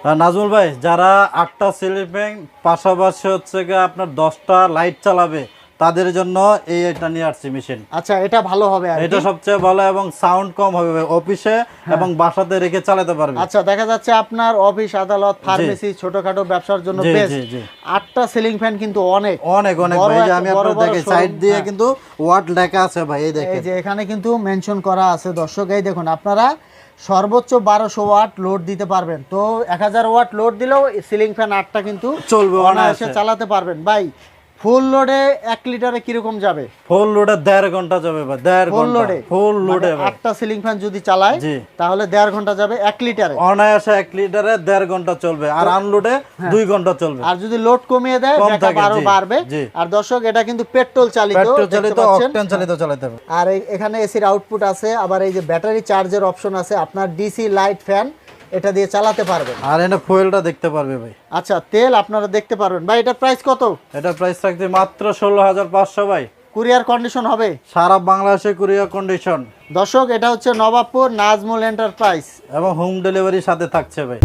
নাজমুল ভাই, যারা 8টা ceiling fan পাশাপাশি হচ্ছে গিয়ে আপনার 10টা লাইট চালাবে তাদের জন্য এটা নিয়ে আসছি মেশিন। আচ্ছা, এটা ভালো হবে আর এটা সবচেয়ে ভালো এবং সাউন্ড কম হবে ভাই, অফিসে এবং বাসাতে রেখে চালাতে পারবে। আচ্ছা, দেখা যাচ্ছে আপনার অফিস আদালত ফার্মেসি ছোটখাটো ব্যবসার জন্য বেস্ট। 8টা সিলিং ফ্যান কিন্তু অনেক অনেক অনেক ভাই, যে আমি আপনাদের দেখে সাইড দিয়ে কিন্তু ওয়াট লেখা আছে ভাই, এই দেখেন এই যে এখানে কিন্তু মেনশন করা আছে দর্শক। এই দেখুন, আপনারা সর্বোচ্চ 1200 ওয়াট লোড দিতে পারবেন। তো 1000 ওয়াট লোড দিলেও সিলিং ফ্যান 8টা কিন্তু চলবে, অনায়াসে চালাতে পারবেন। ভাই ফুল লোডে 1 লিটারে কিরকম যাবে? ফুল লোডে 1.5 ঘন্টা যাবে ভাই, 1.5 ঘন্টা ফুল লোডে। 8টা সিলিং ফ্যান যদি চালায় তাহলে 1.5 ঘন্টা যাবে 1 লিটারে, অনায়াসে 1 লিটারে 1.5 ঘন্টা চলবে। আর আনলোডে 2 ঘন্টা চলবে। আর যদি লোড কমিয়ে দেয় ব্যাকআপ আরো বাড়বে। আর দর্শক, এটা কিন্তু পেট্রোল চালিত, অকটেন চালিত চালাতে হবে। আর এখানে এসির আউটপুট আছে, আবার এই যে ব্যাটারি চার্জের অপশন আছে, আপনার ডিসি লাইট ফ্যান এটা দিয়ে চালাতে পারবেন। আর এটা ফুয়েলটা দেখতে পারবে ভাই। আচ্ছা, তেল আপনারা দেখতে পারবেন। ভাই এটা প্রাইস কত? এটা প্রাইস থাকছে মাত্র 16,500 ভাই। কুরিয়ার কন্ডিশন হবে সারা বাংলাদেশে কুরিয়ার কন্ডিশন। দর্শক, এটা হচ্ছে নবাবপুর নাজমুল এন্টারপ্রাইজ এবং হোম ডেলিভারির সাথে থাকছে ভাই।